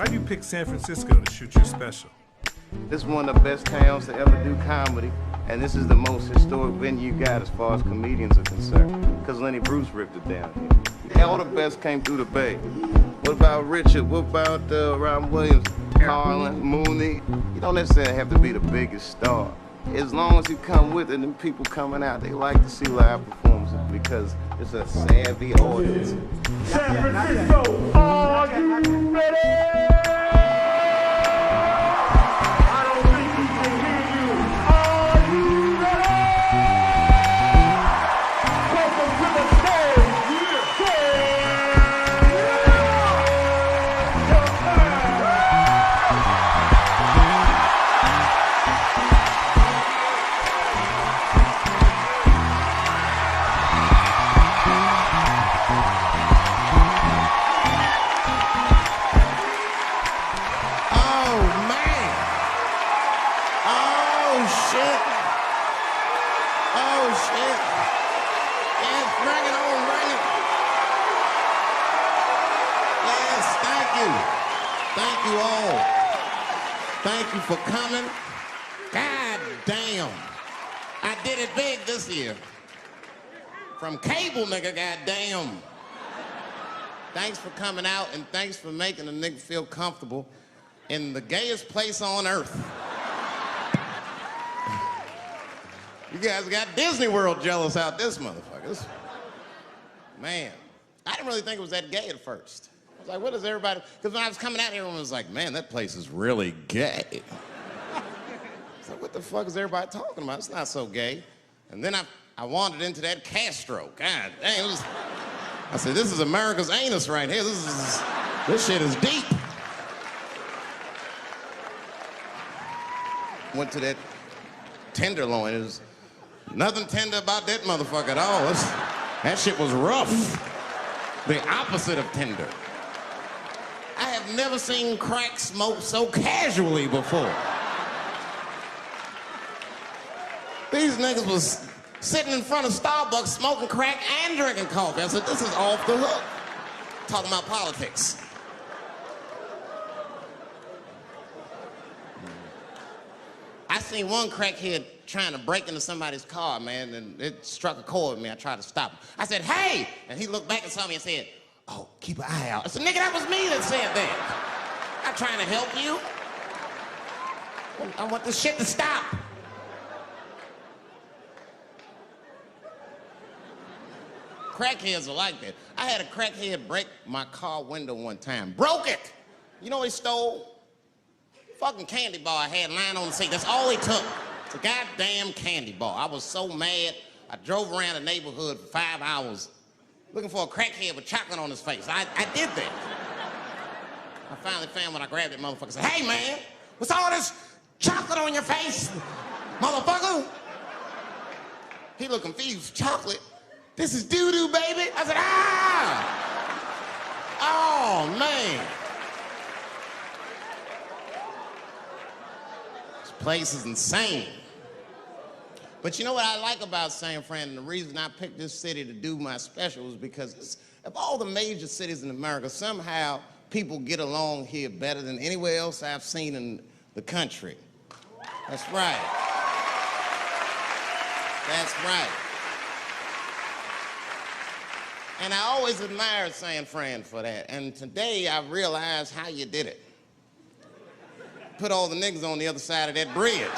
Why do you pick San Francisco to shoot your special? This is one of the best towns to ever do comedy, and this is the most historic venue you got as far as comedians are concerned, because Lenny Bruce ripped it down here. All the best came through the Bay. What about Richard? What about Robin Williams, Carlin, Mooney? You don't necessarily have to be the biggest star. As long as you come with it, and people coming out, they like to see live performances because it's a savvy audience. San Francisco, are you ready? Thank you for coming. God damn. I did it big this year. From cable, nigga, goddamn. Thanks for coming out, and thanks for making a nigga feel comfortable in the gayest place on earth. You guys got Disney World jealous out this motherfuckers. Man, I didn't really think it was that gay at first. I was like, what is everybody? Because when I was coming out, everyone was like, man, that place is really gay. It's like, what the fuck is everybody talking about? It's not so gay. And then I wandered into that Castro. God dang, I said, this is America's anus right here. This shit is deep. Went to that Tenderloin. It was nothing tender about that motherfucker at all. That shit was rough. The opposite of tender. I have never seen crack smoked so casually before. These niggas was sitting in front of Starbucks smoking crack and drinking coffee. I said, this is off the hook. Talking about politics. I seen one crackhead trying to break into somebody's car, man, and it struck a chord with me. I tried to stop him. I said, hey! And he looked back and saw me and said, oh, keep an eye out. I said, nigga, that was me that said that. I'm trying to help you. I want this shit to stop. Crackheads are like that. I had a crackhead break my car window one time. Broke it! You know what he stole? Fucking candy bar I had lying on the seat. That's all he took. It's a goddamn candy bar. I was so mad. I drove around the neighborhood for 5 hours looking for a crackhead with chocolate on his face. I did that. I finally found when I grabbed that motherfucker and said, hey man, what's all this chocolate on your face, motherfucker? He looked confused. Chocolate? This is doo-doo, baby. I said, ah! Oh, man. This place is insane. But you know what I like about San Fran, and the reason I picked this city to do my special is because of all the major cities in America, somehow people get along here better than anywhere else I've seen in the country. That's right. That's right. And I always admired San Fran for that. And today I realized how you did it. Put all the niggas on the other side of that bridge.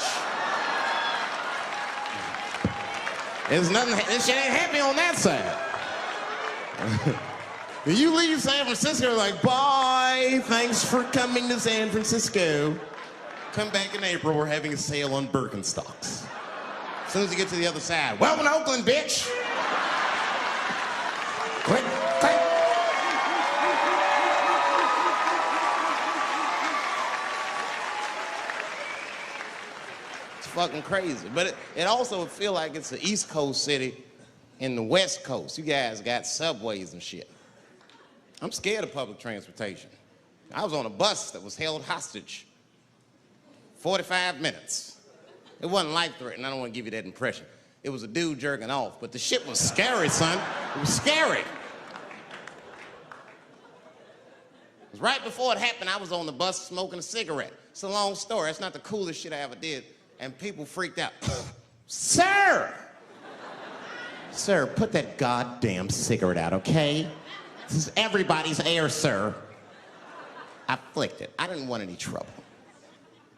There's nothing, this shit ain't happy on that side. You leave San Francisco like, bye, thanks for coming to San Francisco. Come back in April, we're having a sale on Birkenstocks. As soon as you get to the other side, welcome to Oakland, bitch. Click, click. It's fucking crazy. But it also would feel like it's an East Coast city in the West Coast. You guys got subways and shit. I'm scared of public transportation. I was on a bus that was held hostage 45 minutes. It wasn't life-threatening. I don't want to give you that impression. It was a dude jerking off, but the shit was scary, son. It was scary. 'Cause right before it happened, I was on the bus smoking a cigarette. It's a long story. It's not the coolest shit I ever did. And people freaked out. Sir! Sir, put that goddamn cigarette out, okay? This is everybody's air, sir. I flicked it. I didn't want any trouble.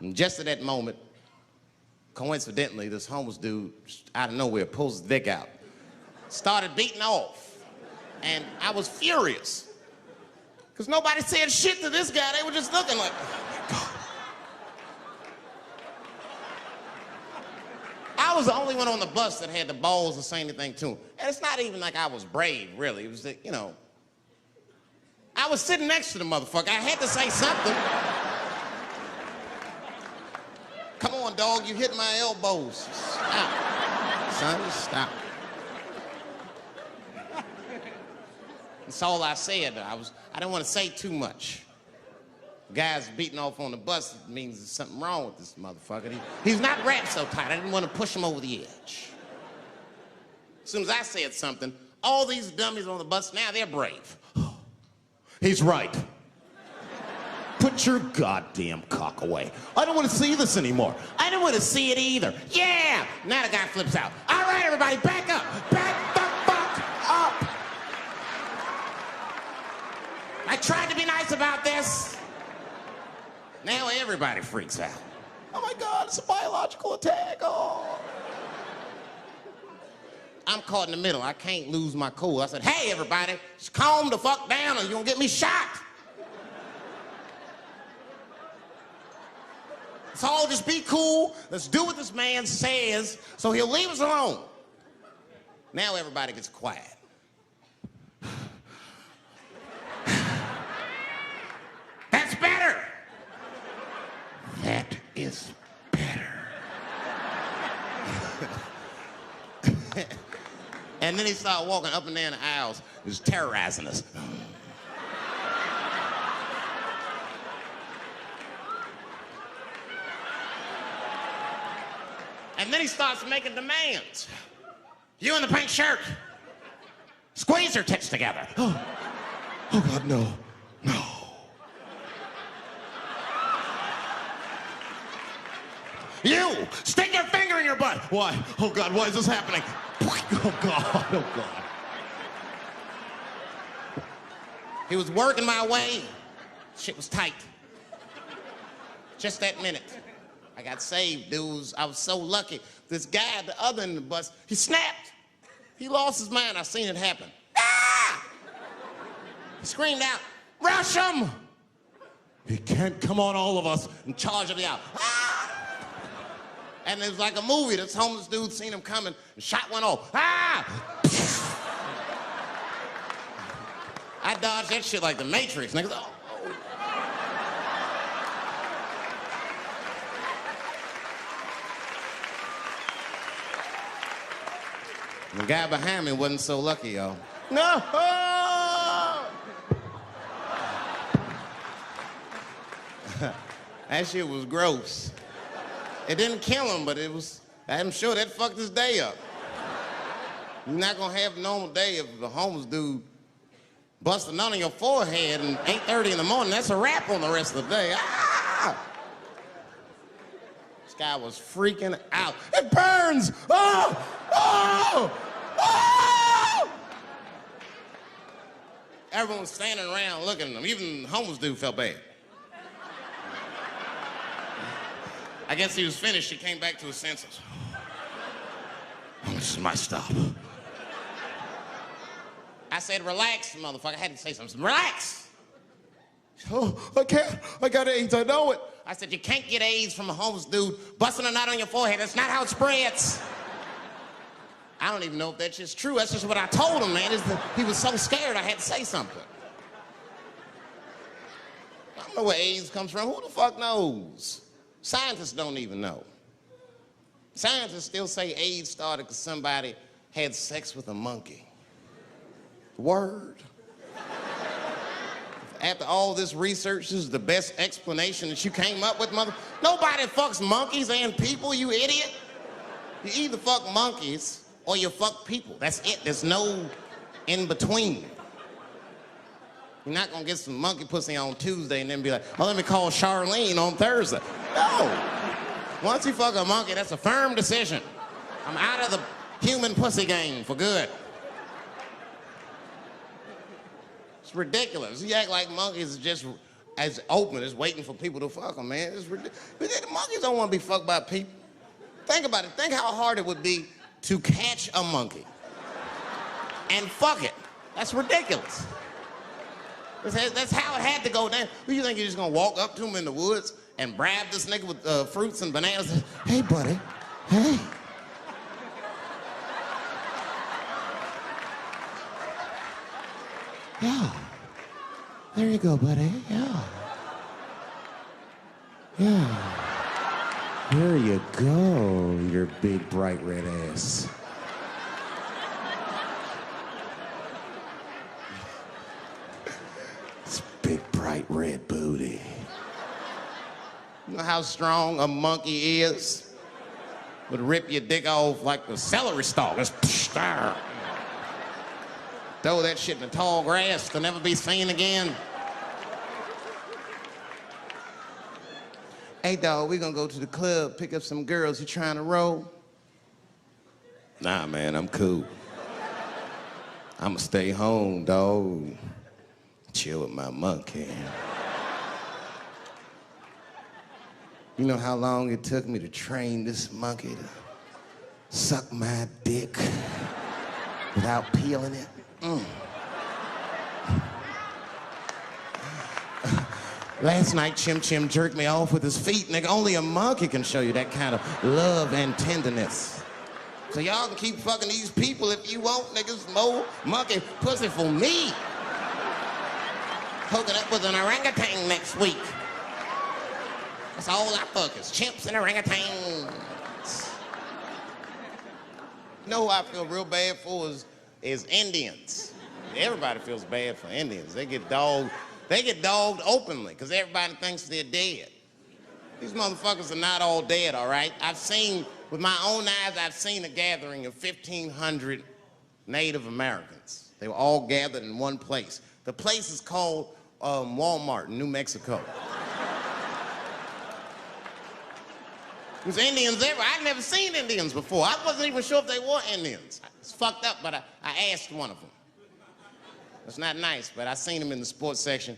And just at that moment, coincidentally, this homeless dude, out of nowhere, pulls his dick out. Started beating off. And I was furious. Because nobody said shit to this guy. They were just looking like, oh my God. I was the only one on the bus that had the balls to say anything to him. And it's not even like I was brave, really. It was that, you know, I was sitting next to the motherfucker. I had to say something. Come on, dog, you hit my elbows. Stop. Son, stop. That's all I said. I didn't want to say too much. The guy's beating off on the bus. It means there's something wrong with this motherfucker. He's not wrapped so tight. I didn't want to push him over the edge. As soon as I said something, all these dummies on the bus, now they're brave. He's right. Put your goddamn cock away. I don't want to see this anymore. I don't want to see it either. Yeah! Now the guy flips out. All right, everybody, back up. Back the fuck up. I tried to be nice about this. Now everybody freaks out. Oh my God, it's a biological attack. Oh. I'm caught in the middle. I can't lose my cool. I said, hey, everybody, just calm the fuck down or you're gonna get me shot. Let's all just be cool. Let's do what this man says so he'll leave us alone. Now everybody gets quiet. That's better. That is better. And then he started walking up and down the aisles, just terrorizing us. And then he starts making demands. You in the pink shirt, squeeze your tits together. Oh God, no, no. You, stick your finger in your butt. Why? Oh God, why is this happening? Oh God, oh God. He was working my way. Shit was tight. Just that minute. I got saved, dudes. I was so lucky. This guy at the other end of the bus, he snapped. He lost his mind. I seen it happen. Ah! He screamed out, rush him! He can't come on all of us and charge him out. Ah! And it was like a movie. This homeless dude seen him coming and shot one off. Ah! I dodged that shit like the Matrix. Niggas, oh. The guy behind me wasn't so lucky, y'all. No! That shit was gross. It didn't kill him, but I'm sure that fucked his day up. You're not gonna have a normal day if the homeless dude busts a nut on your forehead and 8:30 in the morning. That's a wrap on the rest of the day. Ah! This guy was freaking out. It burns! Oh! Oh! Oh! Everyone was standing around looking at him. Even the homeless dude felt bad. I guess he was finished. He came back to his senses. Oh, this is my stop. I said, relax, motherfucker. I had to say something. Relax. Oh, I can't. I got AIDS. I know it. I said, you can't get AIDS from a homeless dude busting a nut on your forehead. That's not how it spreads. I don't even know if that's just true. That's just what I told him, man. He was so scared I had to say something. I don't know where AIDS comes from. Who the fuck knows? Scientists don't even know. Scientists still say AIDS started because somebody had sex with a monkey. Word. After all this research, this is the best explanation that you came up with, mother. Nobody fucks monkeys and people, you idiot. You either fuck monkeys or you fuck people. That's it. There's no in between. You're not gonna get some monkey pussy on Tuesday and then be like, oh, let me call Charlene on Thursday. No. Once you fuck a monkey, that's a firm decision. I'm out of the human pussy game for good. It's ridiculous. You act like monkeys are just as open as waiting for people to fuck them, man. It's ridiculous. But the monkeys don't want to be fucked by people. Think about it. Think how hard it would be to catch a monkey and fuck it. That's ridiculous. That's how it had to go down. What, you think you're just gonna walk up to him in the woods and bribe this nigga with fruits and bananas? Hey, buddy. Hey. Yeah. There you go, buddy. Yeah. Yeah. There you go, your big, bright red ass. It's big, bright red booty. You know how strong a monkey is? Would rip your dick off like the celery stalk. Just throw that shit in the tall grass to never be seen again. Hey, dog, we gonna go to the club, pick up some girls. You trying to roll? Nah, man, I'm cool. I'ma stay home, dog. Chill with my monkey. You know how long it took me to train this monkey to suck my dick without peeling it? Last night, Chim Chim jerked me off with his feet. Nigga, only a monkey can show you that kind of love and tenderness. So y'all can keep fucking these people if you want, niggas. More monkey pussy for me. Hooking up with an orangutan next week. That's all I fuck is chimps and orangutans. You know who I feel real bad for is Indians. Everybody feels bad for Indians. They get dogged openly because everybody thinks they're dead. These motherfuckers are not all dead, all right? With my own eyes, I've seen a gathering of 1,500 Native Americans. They were all gathered in one place. The place is called Walmart in New Mexico. There's Indians everywhere. I'd never seen Indians before. I wasn't even sure if they were Indians. It's fucked up, but I asked one of them. It's not nice, but I seen him in the sports section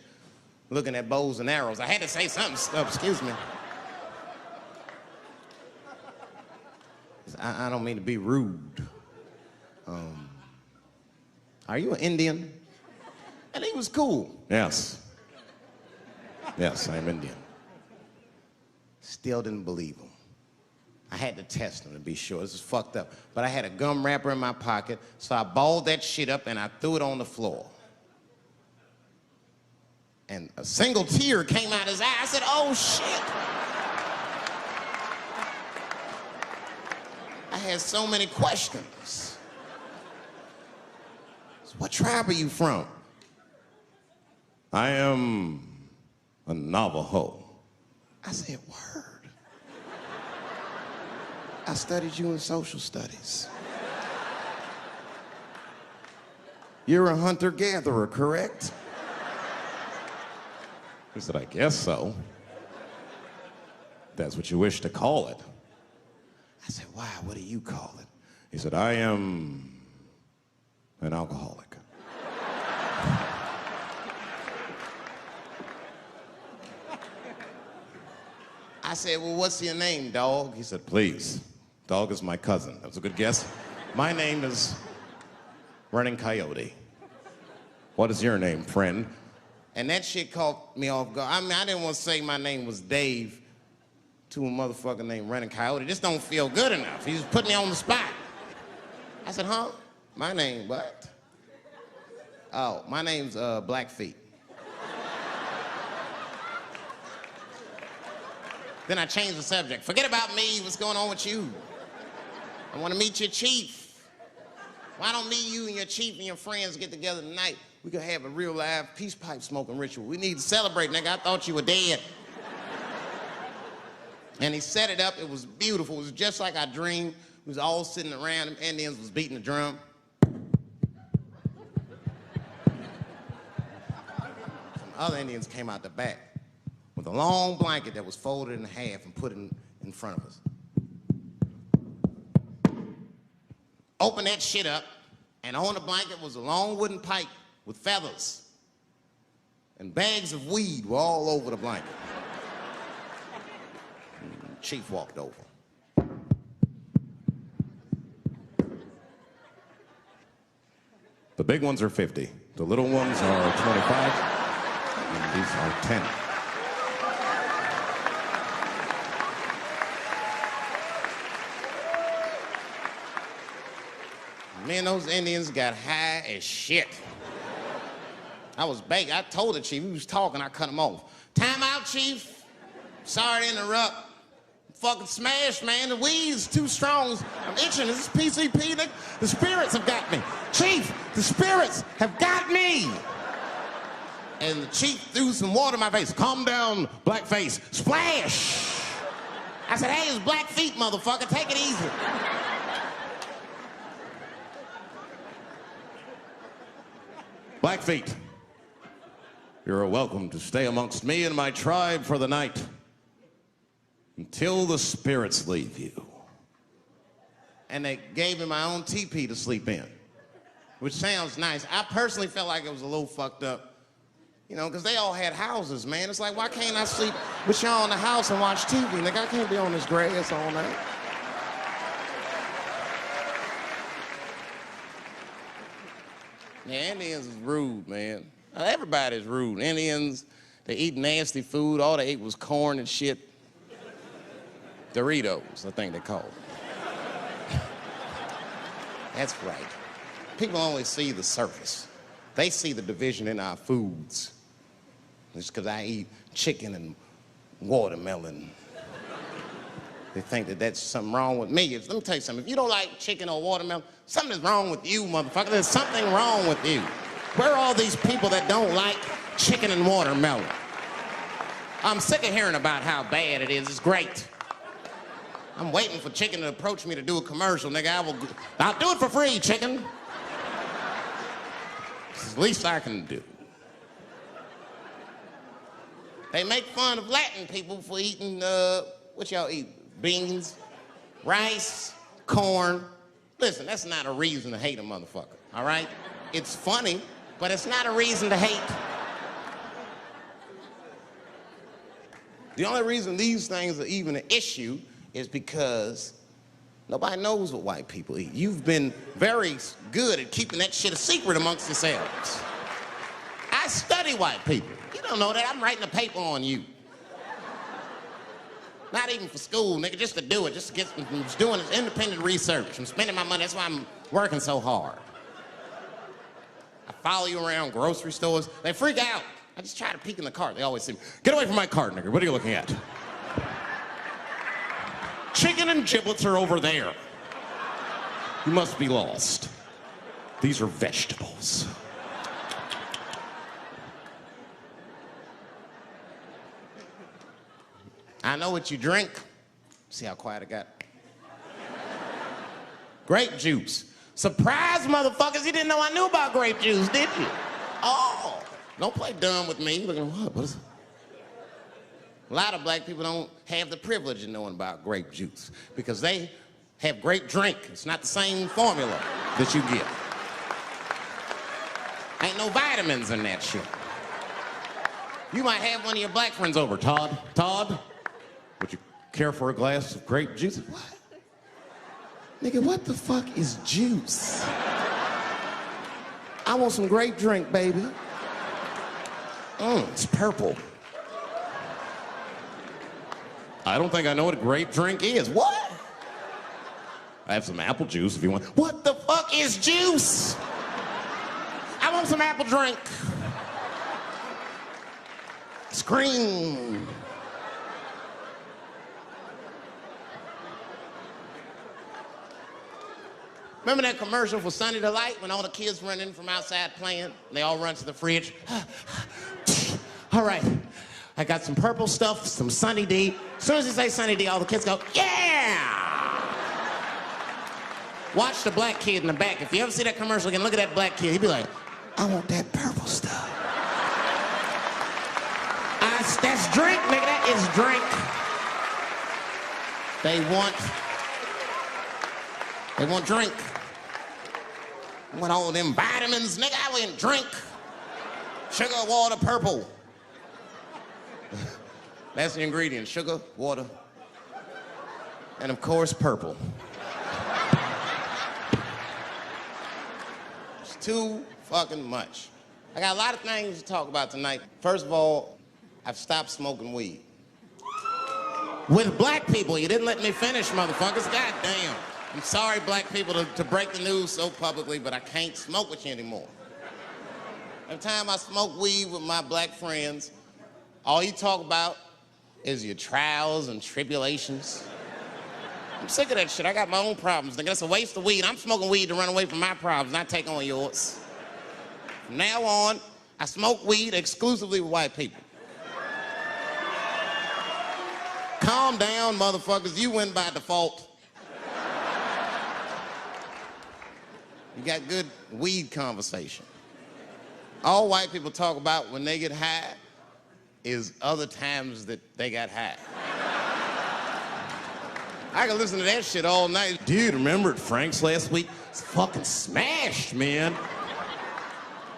looking at bows and arrows. I had to say something. Excuse me. I don't mean to be rude. Are you an Indian? And he was cool. Yes. Yes, I'm Indian. Still didn't believe him. I had to test him to be sure. This is fucked up. But I had a gum wrapper in my pocket, so I balled that shit up and I threw it on the floor. And a single tear came out his eye. I said, oh, shit. I had so many questions. So what tribe are you from? I am a Navajo. I said, word. I studied you in social studies. You're a hunter-gatherer, correct? He said, I guess so. That's what you wish to call it. I said, why? What do you call it? He said, I am an alcoholic. I said, well, what's your name, dog? He said, please. Dog is my cousin. That was a good guess. My name is Running Coyote. What is your name, friend? And that shit caught me off guard. I mean, I didn't want to say my name was Dave to a motherfucker named Running Coyote. This don't feel good enough. He just put me on the spot. I said, huh? My name, what? Oh, my name's Blackfeet. Then I changed the subject. Forget about me. What's going on with you? I want to meet your chief. Why don't me, you, and your chief and your friends get together tonight? We could have a real live peace pipe smoking ritual. We need to celebrate, nigga. I thought you were dead. And he set it up. It was beautiful. It was just like I dreamed. We was all sitting around. Them Indians was beating the drum. other Indians came out the back with a long blanket that was folded in half and put in front of us. Open that shit up, and on the blanket was a long wooden pipe with feathers. And bags of weed were all over the blanket. Chief walked over. The big ones are 50. The little ones are 25. And these are 10. Me and those Indians got high as shit. I was baked. I told the chief, he was talking, I cut him off. Time out, chief. Sorry to interrupt. Fucking smashed, man. The weed's too strong. I'm itching. This is PCP. The spirits have got me. Chief, the spirits have got me. And the chief threw some water in my face. Calm down, blackface. Splash. I said, hey, it's black feet, motherfucker. Take it easy. Blackfeet, you're welcome to stay amongst me and my tribe for the night until the spirits leave you. And they gave me my own teepee to sleep in, which sounds nice. I personally felt like it was a little fucked up, you know, because they all had houses, man. It's like, why can't I sleep with y'all in the house and watch TV? Nigga, I can't be on this grass all night. Yeah, Indians is rude, man. Everybody's rude. Indians, they eat nasty food. All they ate was corn and shit. Doritos, I think they call it. That's right. People only see the surface. They see the division in our foods. Just because I eat chicken and watermelon. They think that that's something wrong with me. Let me tell you something. If you don't like chicken or watermelon, something's wrong with you, motherfucker. There's something wrong with you. Where are all these people that don't like chicken and watermelon? I'm sick of hearing about how bad it is. It's great. I'm waiting for chicken to approach me to do a commercial, nigga. I'll do it for free, chicken. It's the least I can do. They make fun of Latin people for eating, what y'all eat? Beans, rice, corn. Listen, that's not a reason to hate a motherfucker, all right? It's funny, but it's not a reason to hate. The only reason these things are even an issue is because nobody knows what white people eat. You've been very good at keeping that shit a secret amongst yourselves. I study white people. You don't know that. I'm writing a paper on you. Not even for school, nigga, just to do it, just to get, I'm just doing this independent research. I'm spending my money, that's why I'm working so hard. I follow you around grocery stores. They freak out. I just try to peek in the cart. They always say, get away from my cart, nigga. What are you looking at? Chicken and giblets are over there. You must be lost. These are vegetables. I know what you drink. See how quiet it got? Grape juice. Surprise, motherfuckers, you didn't know I knew about grape juice, did you? Oh, don't play dumb with me. Looking, what is it? A lot of black people don't have the privilege of knowing about grape juice because they have grape drink. It's not the same formula that you get. Ain't no vitamins in that shit. You might have one of your black friends over, Todd. Todd, would you care for a glass of grape juice? What? Nigga, what the fuck is juice? I want some grape drink, baby. It's purple. I don't think I know what a grape drink is. What? I have some apple juice if you want. What the fuck is juice? I want some apple drink. Scream. Remember that commercial for Sunny Delight when all the kids run in from outside playing? They all run to the fridge. All right, I got some purple stuff, some Sunny D. As soon as you say Sunny D, all the kids go, yeah! Watch the black kid in the back. If you ever see that commercial again, look at that black kid. He'd be like, I want that purple stuff. That's drink, nigga. That is drink. They want drink. I want all them vitamins, nigga. I want drink. Sugar, water, purple. That's the ingredient. Sugar, water, and of course, purple. It's too fucking much. I got a lot of things to talk about tonight. First of all, I've stopped smoking weed. With black people, you didn't let me finish, motherfuckers. God damn. I'm sorry, black people, to break the news so publicly, but I can't smoke with you anymore. Every time I smoke weed with my black friends, all you talk about is your trials and tribulations. I'm sick of that shit. I got my own problems, nigga. That's a waste of weed. I'm smoking weed to run away from my problems, not take on yours. From now on, I smoke weed exclusively with white people. Calm down, motherfuckers. You win by default. You got good weed conversation. All white people talk about when they get high is other times that they got high. I can listen to that shit all night. Dude, remember at Frank's last week? It's fucking smashed, man.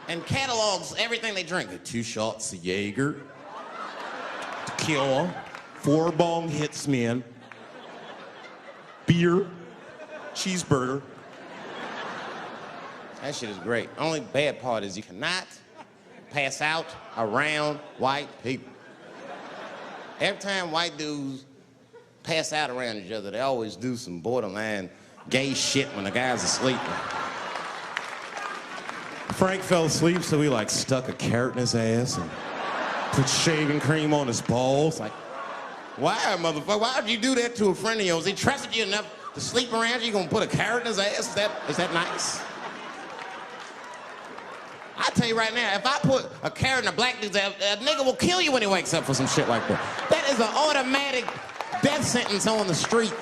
And catalogs everything they drink. 2 shots of Jaeger, tequila, 4 bong hits, man, beer, cheeseburger. That shit is great. Only bad part is you cannot pass out around white people. Every time white dudes pass out around each other, they always do some borderline gay shit when the guy's asleep. Frank fell asleep, so he stuck a carrot in his ass and put shaving cream on his balls. Why, motherfucker? Why would you do that to a friend of yours? He trusted you enough to sleep around you, you gonna put a carrot in his ass? Is that nice? I tell you right now, if I put a carrot in a black dude's ass, a nigga will kill you when he wakes up for some shit like that. That is an automatic death sentence on the street.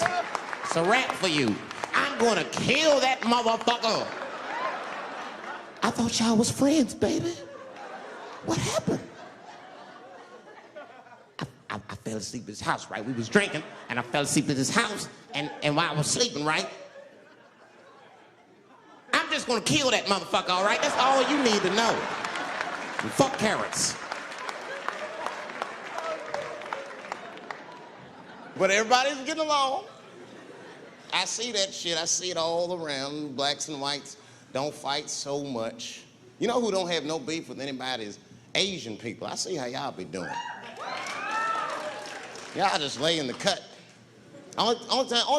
It's a rap for you. I'm gonna kill that motherfucker. I thought y'all was friends, baby. What happened? I fell asleep at his house, right? We was drinking, and I fell asleep at his house, and while I was sleeping, right? I'm just gonna kill that motherfucker, all right? That's all you need to know. And fuck carrots. But everybody's getting along. I see that shit. I see it all around. Blacks and whites don't fight so much. You know who don't have no beef with anybody is Asian people. I see how y'all be doing. Y'all just lay in the cut. Only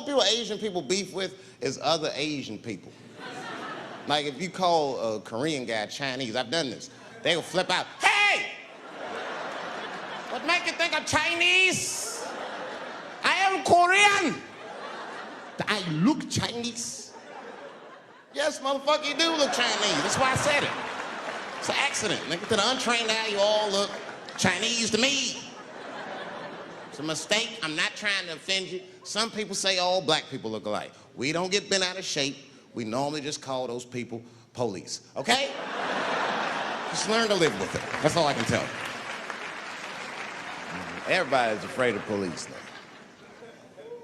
people Asian people beef with is other Asian people. Like if you call a Korean guy Chinese, I've done this. They will flip out, hey! What make you think I'm Chinese? I am Korean. I look Chinese. Yes, motherfucker, you do look Chinese. That's why I said it. It's an accident. Nigga, to the untrained eye, you all look Chinese to me. It's a mistake. I'm not trying to offend you. Some people say all black people look alike. We don't get bent out of shape. We normally just call those people police, okay? Just learn to live with it. That's all I can tell you. Everybody's afraid of police now.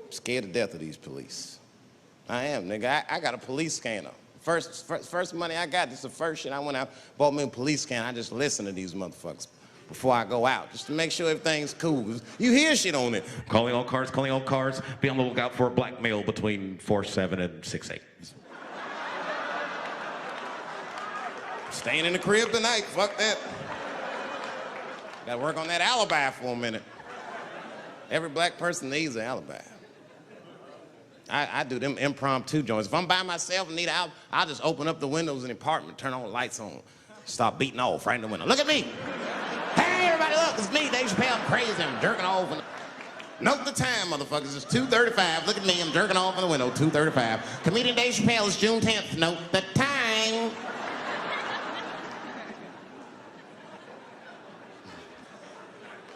I'm scared to death of these police. I am, nigga. I got a police scanner. First money I got, this is the first shit I went out, bought me a police scanner. I just listen to these motherfuckers before I go out, just to make sure everything's cool. You hear shit on it. Calling all cars, be on the lookout for a black male between 4'7" and 6'8". Staying in the crib tonight, fuck that. Gotta work on that alibi for a minute. Every black person needs an alibi. I do them impromptu joints. If I'm by myself and need an alibi, I'll just open up the windows in the apartment, turn all the lights on, start beating off right in the window. Look at me. Hey, everybody, look, it's me, Dave Chappelle. I'm crazy, I'm jerking off. Note the time, motherfuckers. It's 2:35. Look at me, I'm jerking off in the window, 2:35. Comedian Dave Chappelle is June 10th. Note the time.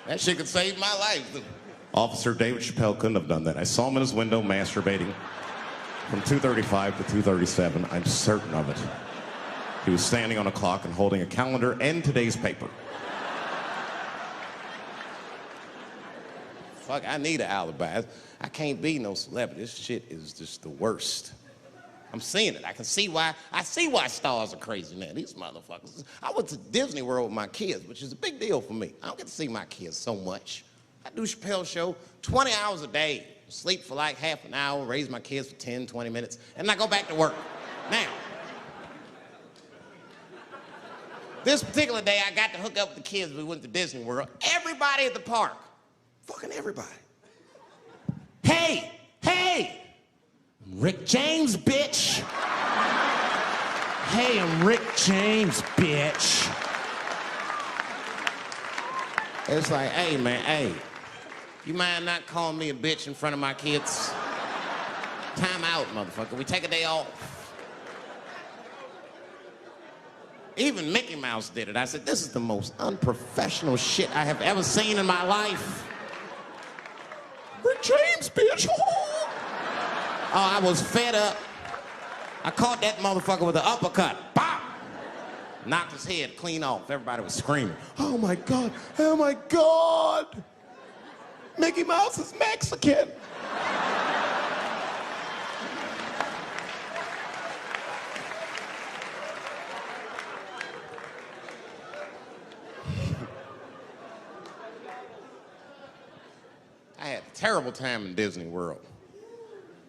That shit could save my life. Officer David Chappelle couldn't have done that. I saw him in his window masturbating from 2:35 to 2:37. I'm certain of it. He was standing on a clock and holding a calendar and today's paper. fuck, I need an alibi. I can't be no celebrity. This shit is just the worst. I'm seeing it. I see why stars are crazy now. These motherfuckers. I went to Disney World with my kids, which is a big deal for me. I don't get to see my kids so much. I do Chappelle show 20 hours a day, sleep for like half an hour, raise my kids for 10, 20 minutes, and I go back to work. Now, this particular day, I got to hook up with the kids. We went to Disney World. Everybody at the park, fucking everybody. Hey, Rick James, bitch. Hey, I'm Rick James, bitch. It's like, hey, man, hey. You mind not calling me a bitch in front of my kids? Time out, motherfucker. We take a day off. Even Mickey Mouse did it. I said, this is the most unprofessional shit I have ever seen in my life. Rick James, bitch. Oh, I was fed up. I caught that motherfucker with an uppercut. Bop! Knocked his head clean off. Everybody was screaming. Oh my God, oh my God. Mickey Mouse is Mexican. I had a terrible time in Disney World.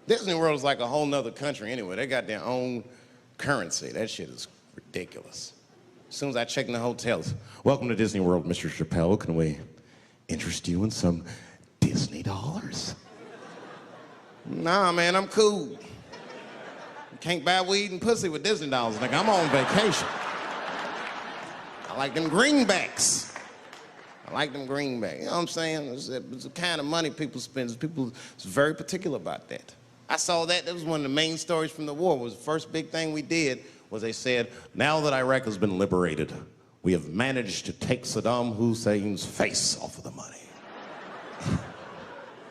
Disney World is like a whole nother country anyway. They got their own currency. That shit is ridiculous. As soon as I check in the hotels, welcome to Disney World, Mr. Chappelle. Can we interest you in some Disney dollars? Nah, man, I'm cool. You can't buy weed and pussy with Disney dollars. Like, I'm on vacation. I like them greenbacks. I like them greenbacks. You know what I'm saying? It's the kind of money people spend. People is very particular about that. I saw that. That was one of the main stories from the war. Was the first big thing we did was they said, now that Iraq has been liberated, we have managed to take Saddam Hussein's face off of the money.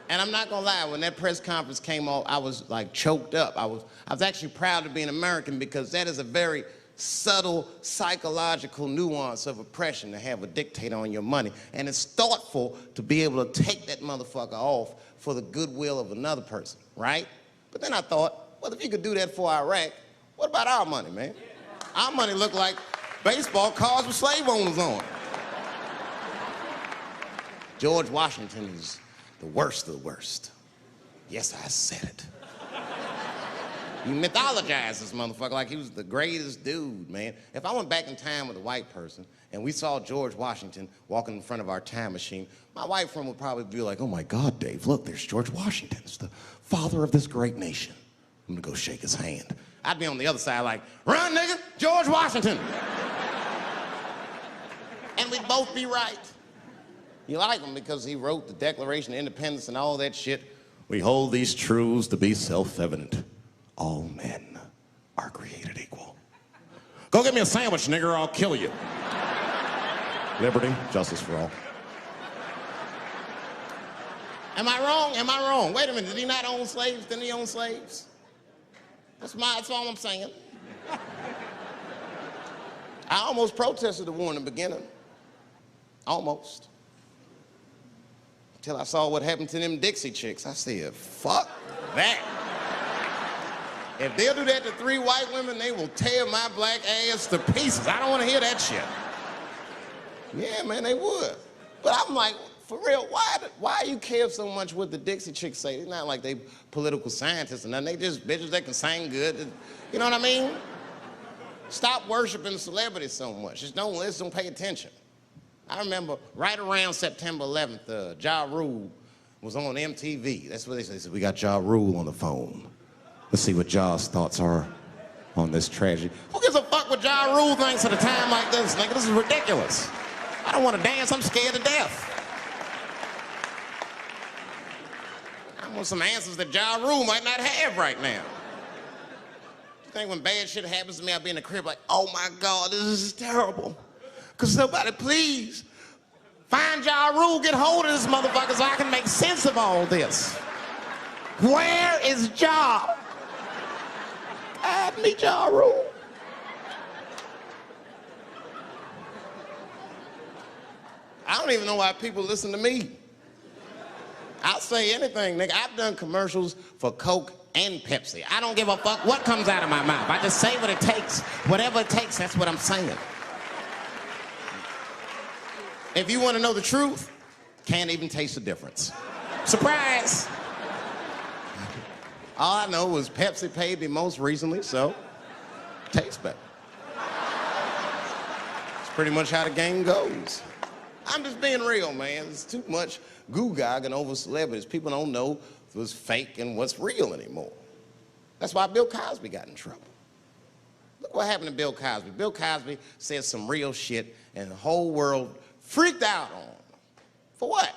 And I'm not gonna lie, when that press conference came off, I was like choked up. I was actually proud to be an American because that is a very subtle psychological nuance of oppression to have a dictator on your money. And it's thoughtful to be able to take that motherfucker off for the goodwill of another person, right? But then I thought, well, if you could do that for Iraq, what about our money, man? Our money looked like baseball cards with slave owners on it. George Washington is the worst of the worst. Yes, I said it. You mythologize this motherfucker like he was the greatest dude, man. If I went back in time with a white person and we saw George Washington walking in front of our time machine, my white friend would probably be like, oh my God, Dave, look, there's George Washington. It's the father of this great nation. I'm gonna go shake his hand. I'd be on the other side like, run, nigga, George Washington. And we'd both be right. You like him because he wrote the Declaration of Independence and all that shit. We hold these truths to be self-evident. All men are created equal. Go get me a sandwich, nigger, or I'll kill you. Liberty, justice for all. Am I wrong? Am I wrong? Wait a minute, did he not own slaves? Didn't he own slaves? That's all I'm saying. I almost protested the war in the beginning. Almost. Until I saw what happened to them Dixie chicks. I said, fuck that. If they'll do that to 3 white women, they will tear my black ass to pieces. I don't want to hear that shit. Yeah, man, they would. But I'm like, for real, why you care so much what the Dixie chicks say? It's not like they political scientists or nothing. They just bitches that can sing good. You know what I mean? Stop worshiping celebrities so much. Just don't listen, don't pay attention. I remember right around September 11th, Ja Rule was on MTV. That's what they said. They said, we got Ja Rule on the phone. Let's see what Ja's thoughts are on this tragedy. Who gives a fuck what Ja Rule thinks at a time like this, nigga? This is ridiculous. I don't want to dance, I'm scared to death. I want some answers that Ja Rule might not have right now. You think when bad shit happens to me, I'll be in the crib like, oh my God, this is terrible. Could somebody please find Ja Rule, get hold of this motherfucker so I can make sense of all this. Where is Ja? I need Ja Rule. I don't even know why people listen to me. I'll say anything, nigga. I've done commercials for Coke and Pepsi. I don't give a fuck what comes out of my mouth. I just say what it takes. Whatever it takes, that's what I'm saying. If you want to know the truth, can't even taste the difference. Surprise! All I know was Pepsi paid me most recently, so tastes better. It's pretty much how the game goes. I'm just being real, man. There's too much goo-gagging over celebrities. People don't know what's fake and what's real anymore. That's why Bill Cosby got in trouble. Look what happened to Bill Cosby. Bill Cosby said some real shit, and the whole world freaked out on him. For what?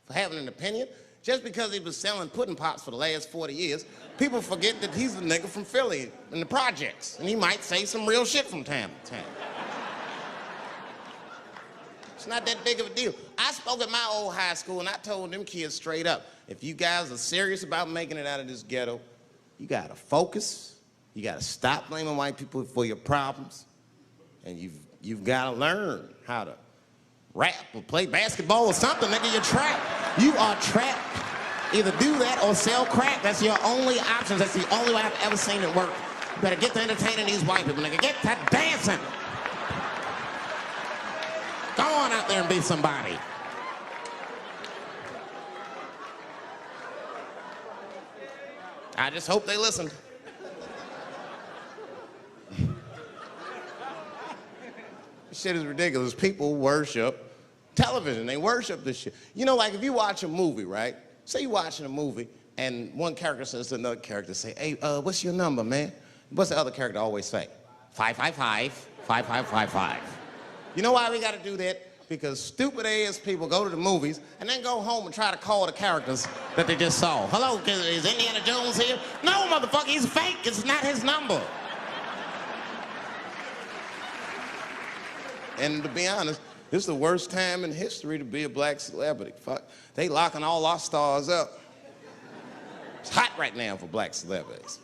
For having an opinion? Just because he was selling pudding pops for the last 40 years, people forget that he's a nigga from Philly in the projects, and he might say some real shit from time to time. It's not that big of a deal. I spoke at my old high school, and I told them kids straight up, if you guys are serious about making it out of this ghetto, you gotta focus, you gotta stop blaming white people for your problems, and you've gotta learn how to rap or play basketball or something, nigga, you're trapped. You are trapped. Either do that or sell crack. That's your only options. That's the only way I've ever seen it work. You better get to entertaining these white people, nigga. Get to dancing. Go on out there and be somebody. I just hope they listened. This shit is ridiculous. People worship television. They worship this shit. You know, like if you watch a movie, right? Say you're watching a movie and one character says to another character, say, hey, what's your number, man? What's the other character always say? 555, 5555. You know why we gotta do that? Because stupid ass people go to the movies and then go home and try to call the characters that they just saw. Hello, is Indiana Jones here? No, motherfucker, he's fake. It's not his number. And to be honest, this is the worst time in history to be a black celebrity. Fuck, they locking all our stars up. It's hot right now for black celebrities.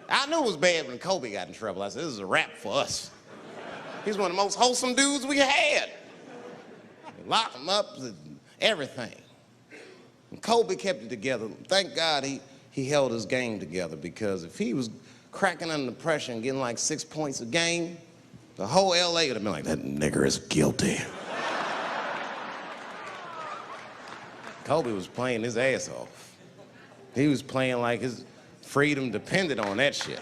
I knew it was bad when Kobe got in trouble. I said, this is a wrap for us. He's one of the most wholesome dudes we had. They locked him up, everything. And Kobe kept it together. Thank God he held his game together, because if he was cracking under pressure and getting like 6 points a game, the whole LA would have been like, that nigger is guilty. Kobe was playing his ass off. He was playing like his freedom depended on that shit.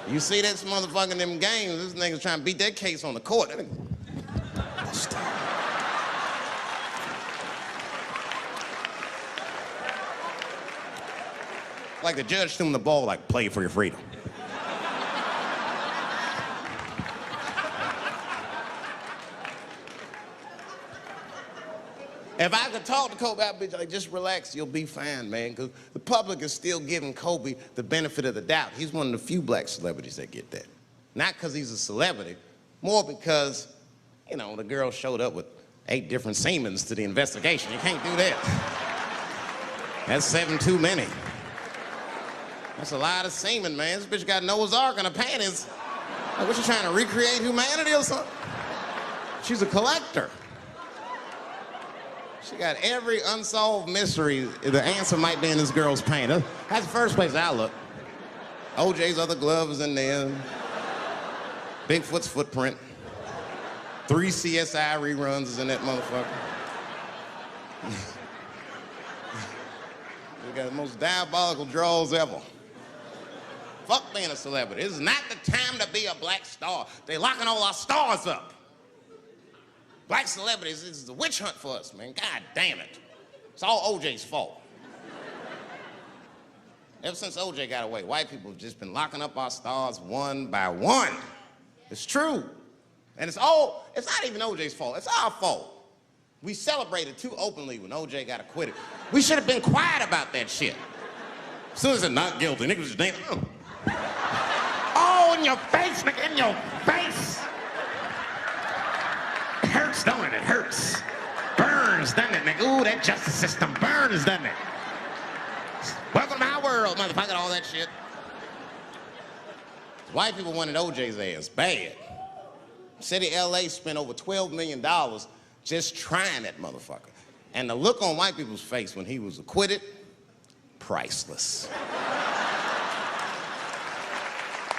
You see this motherfucker in them games, this nigga's trying to beat that case on the court. Like the judge threw him the ball, like, play for your freedom. If I could talk to Kobe, I'd be like, just relax, you'll be fine, man. Because the public is still giving Kobe the benefit of the doubt. He's one of the few black celebrities that get that. Not because he's a celebrity, more because, you know, the girl showed up with 8 different semens to the investigation. You can't do that. That's 7 too many. That's a lot of semen, man. This bitch got Noah's Ark in her panties. Like, what, you trying to recreate humanity or something? She's a collector. She got every unsolved mystery. The answer might be in this girl's paint. That's the first place I look. OJ's other glove is in there. Bigfoot's footprint. 3 CSI reruns is in that motherfucker. We got the most diabolical draws ever. Fuck being a celebrity. This is not the time to be a black star. They locking all our stars up. Black celebrities, this is a witch hunt for us, man. God damn it. It's all OJ's fault. Ever since OJ got away, white people have just been locking up our stars one by one. It's true. And it's not even OJ's fault. It's our fault. We celebrated too openly when OJ got acquitted. We should have been quiet about that shit. As soon as it's not guilty, niggas just dance. Oh, in your face, nigga, in your face. It hurts, don't it? It hurts. Burns, doesn't it, nigga? Ooh, that justice system burns, doesn't it? Welcome to my world, motherfucker, all that shit. White people wanted OJ's ass bad. City of LA spent over $12 million just trying that motherfucker. And the look on white people's face when he was acquitted, priceless.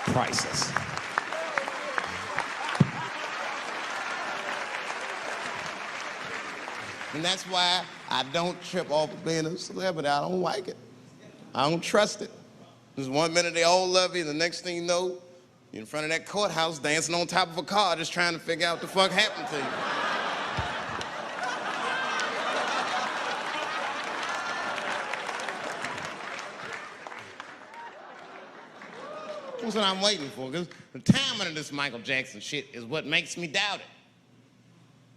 Priceless. And that's why I don't trip off of being a celebrity. I don't like it. I don't trust it. Just 1 minute they all love you, and the next thing you know, you're in front of that courthouse dancing on top of a car just trying to figure out what the fuck happened to you. That's what I'm waiting for, because the timing of this Michael Jackson shit is what makes me doubt it.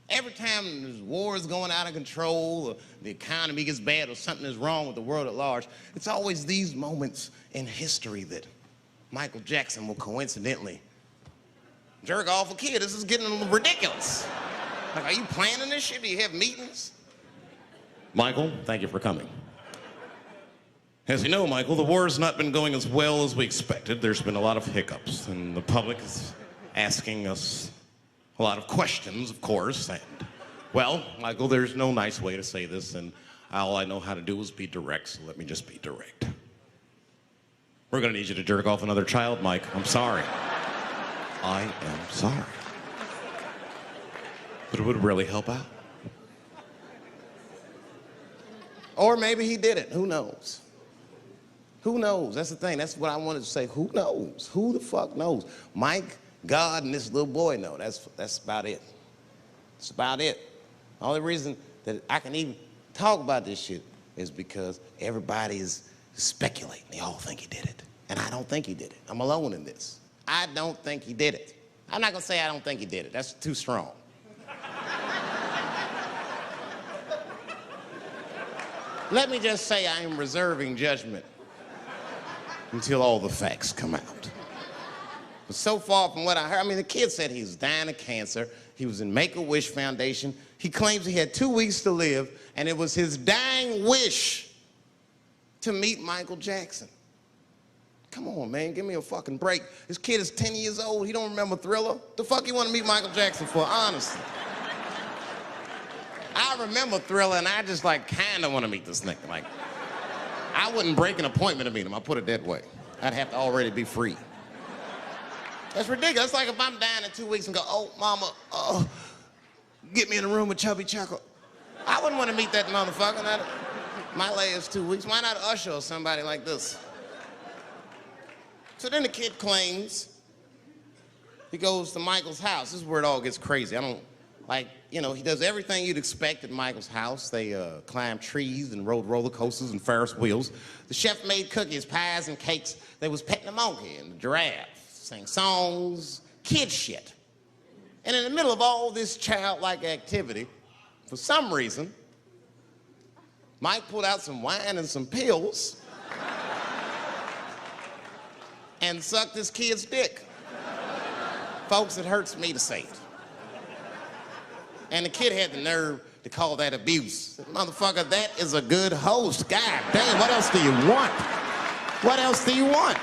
Every time this war is going out of control, or the economy gets bad, or something is wrong with the world at large, it's always these moments in history that Michael Jackson will coincidentally jerk off a kid. This is getting ridiculous. Like, are you planning this shit? Do you have meetings? Michael, thank you for coming. As you know, Michael, the war has not been going as well as we expected. There's been a lot of hiccups, and the public is asking us a lot of questions, of course. And, well, Michael, there's no nice way to say this, and all I know how to do is be direct, so let me just be direct. We're gonna need you to jerk off another child, Mike. I'm sorry. I am sorry. But it would really help out. Or maybe he did it. Who knows? Who knows? That's the thing. That's what I wanted to say. Who knows? Who the fuck knows? Mike, God, and this little boy know. That's about it. That's about it. The only reason that I can even talk about this shit is because everybody is speculating. They all think he did it. And I don't think he did it. I'm alone in this. I don't think he did it. I'm not gonna say I don't think he did it. That's too strong. Let me just say I am reserving judgment until all the facts come out. But so far from what I heard, I mean, the kid said he was dying of cancer. He was in Make-A-Wish Foundation. He claims he had 2 weeks to live, and it was his dying wish to meet Michael Jackson. Come on, man, give me a fucking break. This kid is 10 years old. He don't remember Thriller. The fuck you want to meet Michael Jackson for, honestly? I remember Thriller, and I just, like, kind of want to meet this nigga. Like, I wouldn't break an appointment to meet him. I'll put it that way. I'd have to already be free. That's ridiculous. That's like if I'm dying in 2 weeks and go, oh, mama, get me in a room with Chubby Chuckle. I wouldn't want to meet that motherfucker. My last 2 weeks. Why not Usher or somebody like this? So then the kid claims he goes to Michael's house. This is where it all gets crazy. I don't, like, you know, he does everything you'd expect at Michael's house. They climbed trees and rode roller coasters and Ferris wheels. The chef made cookies, pies, and cakes. They was petting a monkey and the giraffe, sang songs, kid shit. And in the middle of all this childlike activity, for some reason, Mike pulled out some wine and some pills and sucked this kid's dick. Folks, it hurts me to say it. And the kid had the nerve to call that abuse. Motherfucker, that is a good host. God damn, what else do you want? What else do you want?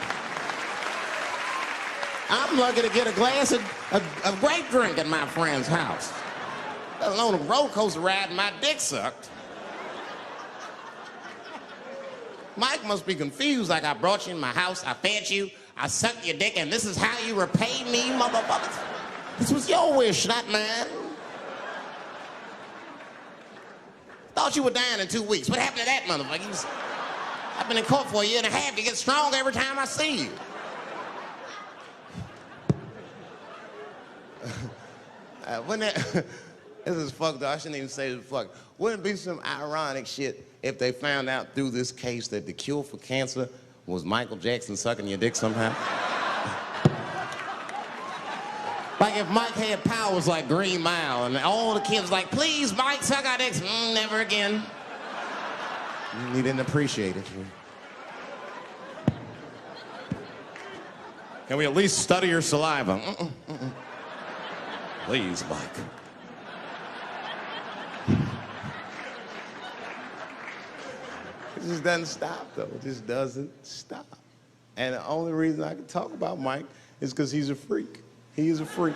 I'm lucky to get a glass of grape drink at my friend's house. Let alone a roller coaster ride and my dick sucked. Mike must be confused, like I brought you in my house, I fed you, I sucked your dick, and this is how you repay me, motherfuckers? This was your wish, not mine. Thought you were dying in 2 weeks. What happened to that, motherfucker? I've been in court for 1.5 years. You get stronger every time I see you. This is fucked up. I shouldn't even say this fuck. Wouldn't it be some ironic shit if they found out through this case that the cure for cancer was Michael Jackson sucking your dick somehow? Like if Mike had powers like Green Mile and all the kids like, please, Mike, suck our dicks. Never again. He didn't appreciate it. Can we at least study your saliva? Please, Mike. It just doesn't stop, though. It just doesn't stop. And the only reason I can talk about Mike is because he's a freak. He is a freak.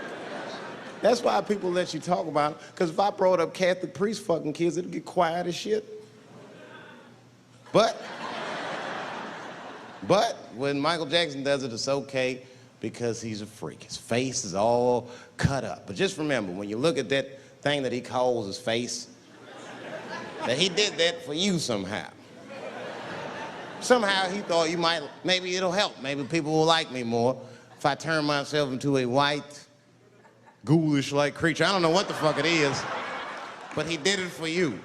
That's why people let you talk about it. Because if I brought up Catholic priest fucking kids, it'd get quiet as shit. But when Michael Jackson does it, it's okay because he's a freak. His face is all cut up. But just remember, when you look at that thing that he calls his face, that he did that for you somehow. Somehow he thought you might, maybe it'll help. Maybe people will like me more if I turn myself into a white, ghoulish-like creature. I don't know what the fuck it is, but he did it for you.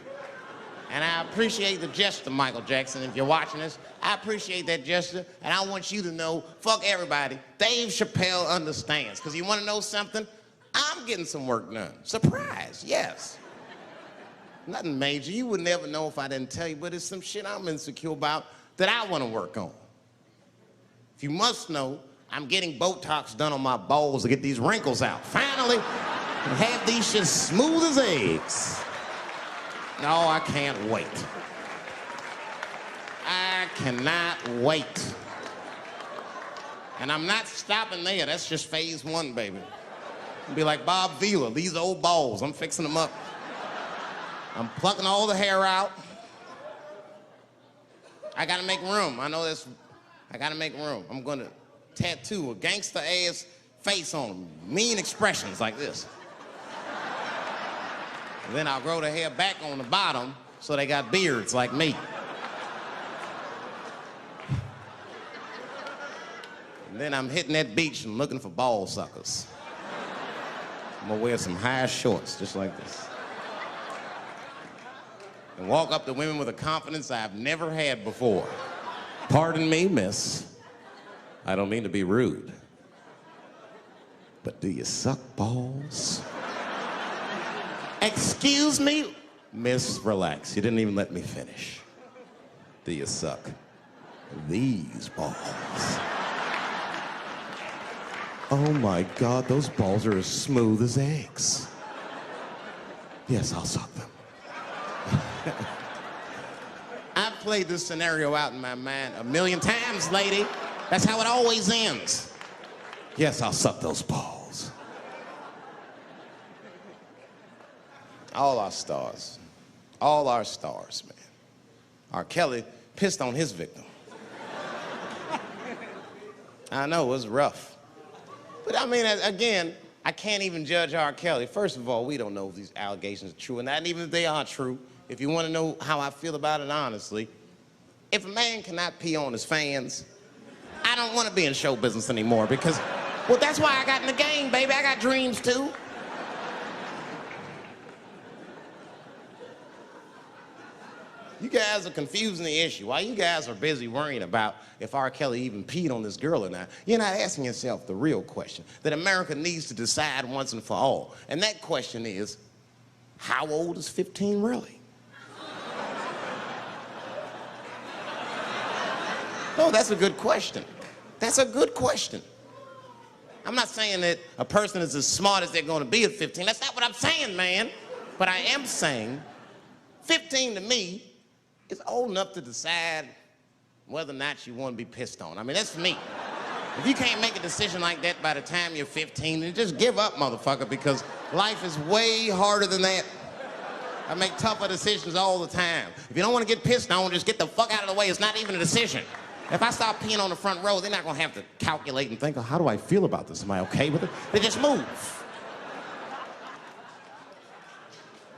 And I appreciate the gesture, Michael Jackson. If you're watching this, I appreciate that gesture, and I want you to know, fuck everybody, Dave Chappelle understands. Because you want to know something? I'm getting some work done. Surprise, yes. Nothing major. You would never know if I didn't tell you, but it's some shit I'm insecure about that I want to work on. If you must know, I'm getting Botox done on my balls to get these wrinkles out. Finally, have these shit smooth as eggs. No, I can't wait. I cannot wait. And I'm not stopping there. That's just phase one, baby. It'll be like Bob Vila, these old balls. I'm fixing them up. I'm plucking all the hair out. I gotta make room. I know this. I gotta make room. I'm gonna tattoo a gangster-ass face on them. Mean expressions like this. And then I'll grow the hair back on the bottom so they got beards like me. And then I'm hitting that beach and looking for ball suckers. I'm gonna wear some high shorts just like this. And walk up to women with a confidence I've never had before. Pardon me, miss. I don't mean to be rude. But do you suck balls? Excuse me? Miss, relax. You didn't even let me finish. Do you suck these balls? Oh my God, those balls are as smooth as eggs. Yes, I'll suck them. I've played this scenario out in my mind a million times, lady. That's how it always ends. Yes, I'll suck those balls. All our stars, man. R. Kelly pissed on his victim. I know, it was rough. But I mean, again, I can't even judge R. Kelly. First of all, we don't know if these allegations are true, and not even if they are true. If you want to know how I feel about it honestly, if a man cannot pee on his fans, I don't want to be in show business anymore because, well, that's why I got in the game, baby. I got dreams too. You guys are confusing the issue. While you guys are busy worrying about if R. Kelly even peed on this girl or not, you're not asking yourself the real question that America needs to decide once and for all. And that question is, how old is 15 really? No, that's a good question. That's a good question. I'm not saying that a person is as smart as they're going to be at 15. That's not what I'm saying, man. But I am saying 15 to me is old enough to decide whether or not you want to be pissed on. I mean, that's for me. If you can't make a decision like that by the time you're 15, then just give up, motherfucker, because life is way harder than that. I make tougher decisions all the time. If you don't want to get pissed on, just get the fuck out of the way. It's not even a decision. If I start peeing on the front row, they're not going to have to calculate and think, oh, how do I feel about this? Am I okay with it? They just move.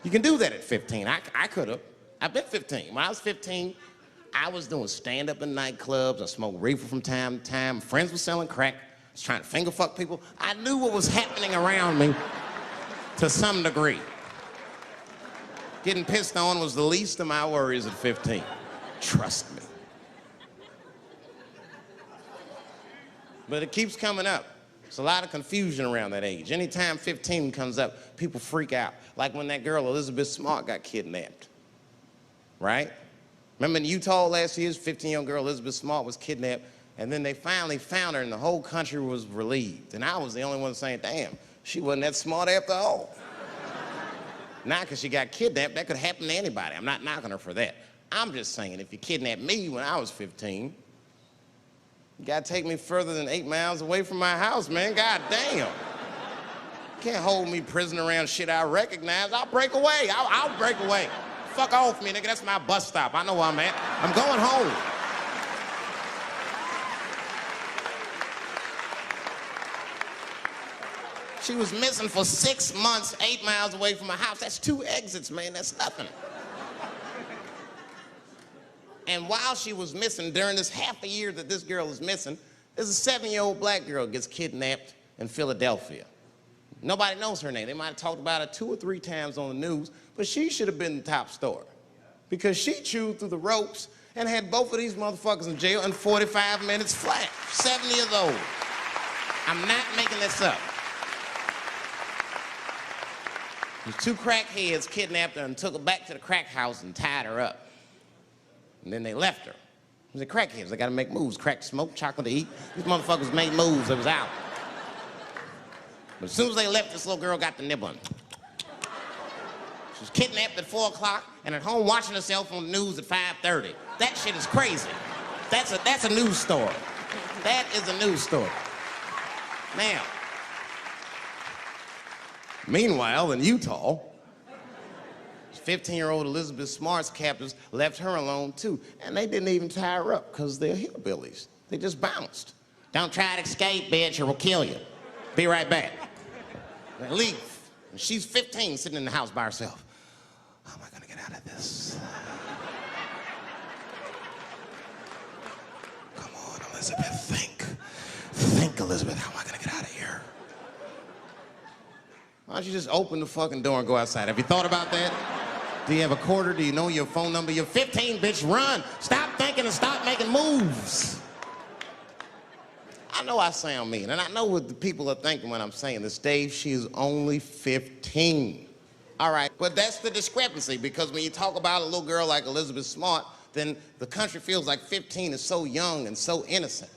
You can do that at 15. I could have. I've been 15. When I was 15, I was doing stand-up in nightclubs. I smoked reefer from time to time. Friends were selling crack. I was trying to finger fuck people. I knew what was happening around me to some degree. Getting pissed on was the least of my worries at 15. Trust me. But it keeps coming up. There's a lot of confusion around that age. Anytime 15 comes up, people freak out. Like when that girl, Elizabeth Smart, got kidnapped. Right? Remember in Utah last year, 15-year-old girl Elizabeth Smart was kidnapped, and then they finally found her, and the whole country was relieved. And I was the only one saying, damn, she wasn't that smart after all. Not because she got kidnapped. That could happen to anybody. I'm not knocking her for that. I'm just saying, if you kidnapped me when I was 15, you gotta take me further than 8 miles away from my house, man. God damn. Can't hold me prisoner around shit I recognize. I'll break away. I'll break away. Fuck off me, nigga. That's my bus stop. I know where I'm at. I'm going home. She was missing for 6 months, 8 miles away from my house. That's 2 exits, man. That's nothing. And while she was missing, during this half a year that this girl is missing, there's a 7-year-old black girl gets kidnapped in Philadelphia. Nobody knows her name. They might have talked about her 2 or 3 times on the news, but she should have been the top story because she chewed through the ropes and had both of these motherfuckers in jail in 45 minutes flat. 7 years old. I'm not making this up. These 2 crackheads kidnapped her and took her back to the crack house and tied her up. And then they left her. They said, crackheads, they gotta make moves. Crack to smoke, chocolate to eat. These motherfuckers made moves, it was out. But as soon as they left, this little girl got the nibbling. She was kidnapped at 4 o'clock and at home watching herself on the news at 5:30. That shit is crazy. That's a news story. That is a news story. Now, meanwhile, in Utah, 15-year-old Elizabeth Smart's captors left her alone, too. And they didn't even tie her up, because they're hillbillies. They just bounced. Don't try to escape, bitch, or we'll kill you. Be right back. They leave. And she's 15, sitting in the house by herself. How am I gonna get out of this? Come on, Elizabeth, think. Think, Elizabeth, how am I gonna get out of here? Why don't you just open the fucking door and go outside? Have you thought about that? Do you have a quarter? Do you know your phone number? You're 15, bitch, run. Stop thinking and stop making moves. I know I sound mean, and I know what the people are thinking when I'm saying this. Dave, she is only 15. All right, but that's the discrepancy, because when you talk about a little girl like Elizabeth Smart, then the country feels like 15 is so young and so innocent.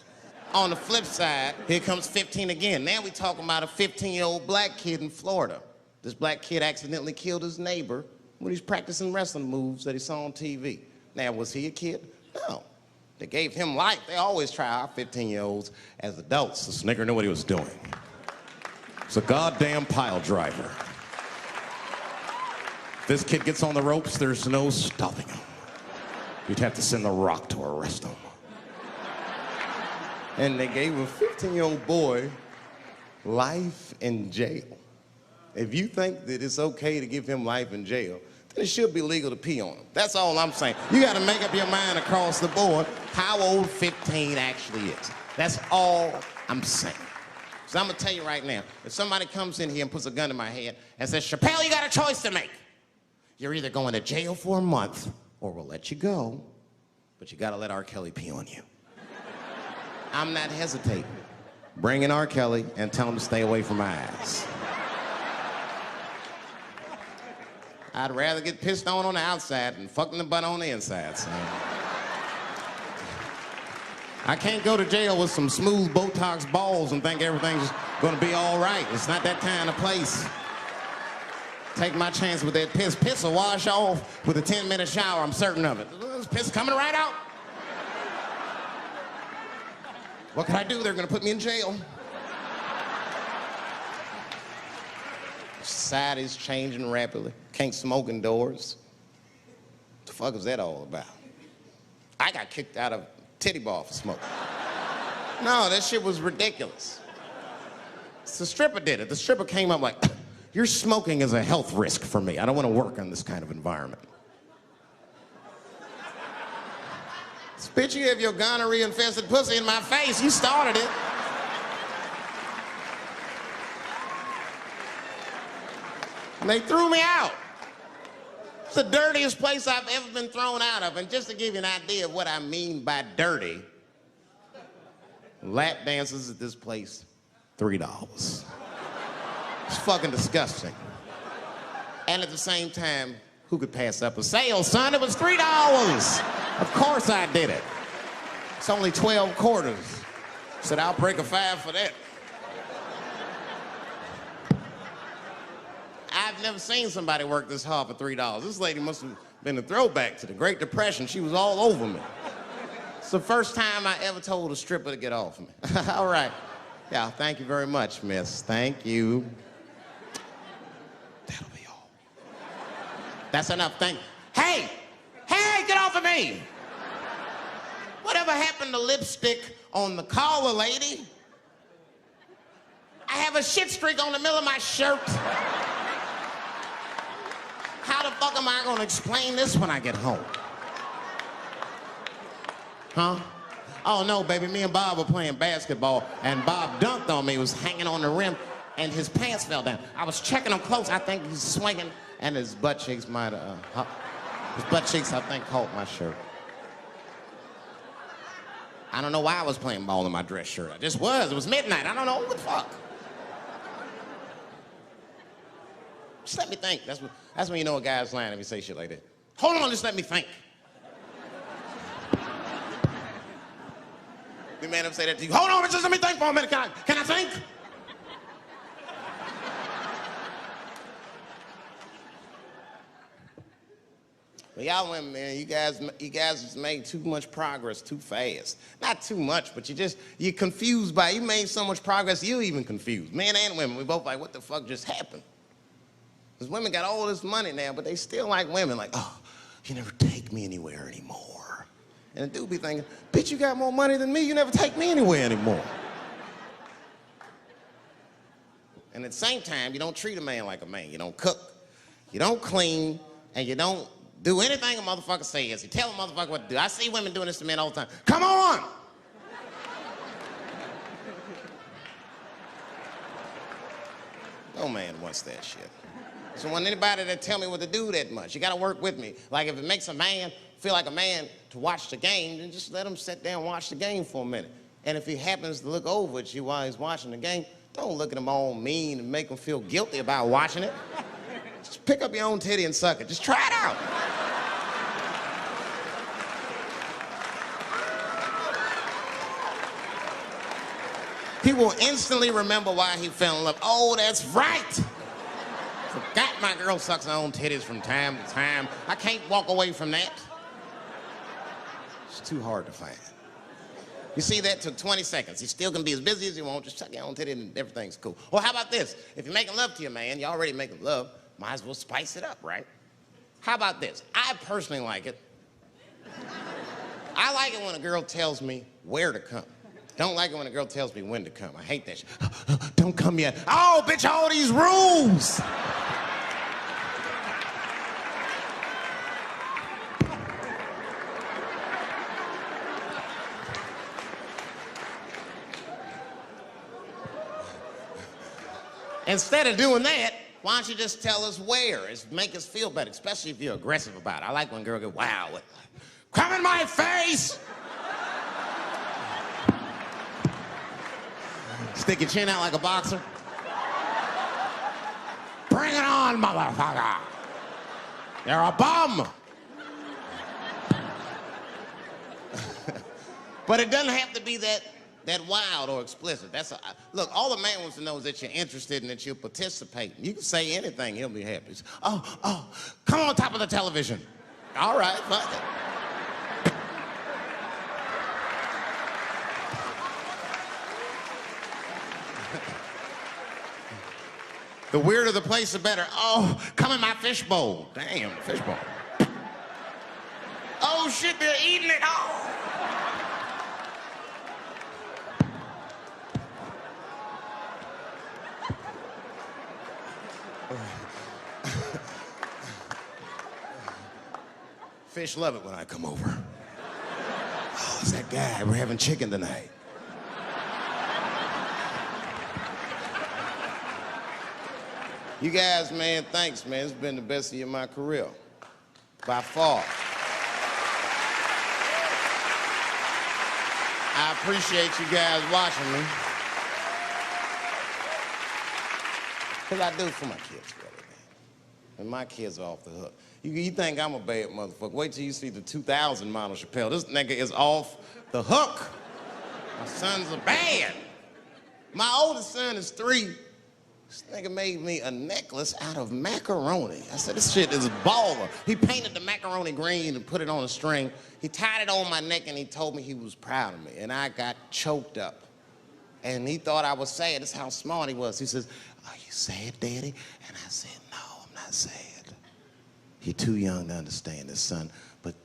On the flip side, here comes 15 again. Now we're talking about a 15-year-old black kid in Florida. This black kid accidentally killed his neighbor when he's practicing wrestling moves that he saw on TV. Now, was he a kid? No. They gave him life. They always try our 15-year-olds as adults. This nigger knew what he was doing. It's a goddamn pile driver. If this kid gets on the ropes, there's no stopping him. You'd have to send the Rock to arrest him. And they gave a 15-year-old boy life in jail. If you think that it's okay to give him life in jail, then it should be legal to pee on him. That's all I'm saying. You gotta make up your mind across the board how old 15 actually is. That's all I'm saying. So I'm gonna tell you right now, if somebody comes in here and puts a gun in my head and says, Chappelle, you got a choice to make. You're either going to jail for a month or we'll let you go, but you gotta let R. Kelly pee on you. I'm not hesitating. Bring in R. Kelly and tell him to stay away from my ass. I'd rather get pissed on the outside than fucking the butt on the inside, son. I can't go to jail with some smooth Botox balls and think everything's gonna be all right. It's not that kind of place. Take my chance with that piss. Piss will wash off with a 10-minute shower, I'm certain of it. This piss coming right out. What can I do? They're gonna put me in jail. Society's changing rapidly. Can't smoke indoors. What the fuck is that all about? I got kicked out of titty bar for smoking. No, that shit was ridiculous. The stripper did it. The stripper came up like, your smoking is a health risk for me. I don't want to work in this kind of environment. Bitch, you have your gonorrhea-infested pussy in my face. You started it. And they threw me out. It's the dirtiest place I've ever been thrown out of. And just to give you an idea of what I mean by dirty, lap dances at this place, $3. It's fucking disgusting. And at the same time, who could pass up a sale, son? It was $3. Of course I did it. It's only 12 quarters. Said, I'll break a 5 for that. I've never seen somebody work this hard for $3. This lady must have been a throwback to the Great Depression. She was all over me. It's the first time I ever told a stripper to get off me. All right. Yeah, thank you very much, miss. Thank you. That's enough. Hey, get off of me. Whatever happened to lipstick on the collar, lady? I have a shit streak on the middle of my shirt. How the fuck am I gonna explain this when I get home? Huh? Oh no, baby, me and Bob were playing basketball and Bob dunked on me, he was hanging on the rim and his pants fell down. I was checking him close, I think he's swinging and his butt cheeks might have, his butt cheeks I think caught my shirt. I don't know why I was playing ball in my dress shirt. I just was, it was midnight, I don't know, what the fuck? Just let me think, that's when you know a guy's lying if he say shit like that. Hold on, just let me think. The man up say that to you. Hold on, just let me think for a minute. Can I think? But y'all women, man, you guys just made too much progress too fast. Not too much, but you're confused by it. You made so much progress, you're even confused. Men and women, we both like, what the fuck just happened? Because women got all this money now, but they still like women. Like, oh, you never take me anywhere anymore. And the dude be thinking, bitch, you got more money than me, you never take me anywhere anymore. And at the same time, you don't treat a man like a man. You don't cook, you don't clean, and you don't do anything a motherfucker says. You tell a motherfucker what to do. I see women doing this to men all the time. Come on! No man wants that shit. So want anybody that tell me what to do that much. You gotta work with me. Like if it makes a man feel like a man to watch the game, then just let him sit down and watch the game for a minute. And if he happens to look over at you while he's watching the game, don't look at him all mean and make him feel guilty about watching it. Just pick up your own titty and suck it. Just try it out. He will instantly remember why he fell in love. Oh, that's right. Forgot my girl sucks her own titties from time to time. I can't walk away from that. It's too hard to find. You see, that took 20 seconds. He's still gonna be as busy as you want, just suck your own titty and everything's cool. Well, how about this? If you're making love to your man, you're already making love, might as well spice it up, right? How about this? I personally like it. I like it when a girl tells me where to come. Don't like it when a girl tells me when to come. I hate that shit. Don't come yet. Oh, bitch, all these rules. Instead of doing that, why don't you just tell us where? It's make us feel better, especially if you're aggressive about it. I like when a girl goes, wow, come in my face! Stick your chin out like a boxer. Bring it on, motherfucker! You're a bum! But it doesn't have to be that wild or explicit. Look, all the man wants to know is that you're interested and that you'll participate. You can say anything, he'll be happy. Oh, come on top of the television. All right, fuck it. The weirder the place, the better. Oh, come in my fishbowl. Damn, fishbowl. Oh shit, they're eating it. Oh. Fish love it when I come over. Oh, it's that guy. We're having chicken tonight. You guys, man, thanks, man. It's been the best year of my career. By far. I appreciate you guys watching me. Because I do it for my kids, really, man. And my kids are off the hook. You think I'm a bad motherfucker. Wait till you see the 2000 model Chappelle. This nigga is off the hook. My sons are bad. My oldest son is 3. This nigga made me a necklace out of macaroni. I said, this shit is baller. He painted the macaroni green and put it on a string. He tied it on my neck and he told me he was proud of me. And I got choked up. And he thought I was sad. That's how smart he was. He says, are you sad, Daddy? And I said, no, I'm not sad. You're too young to understand this, son, but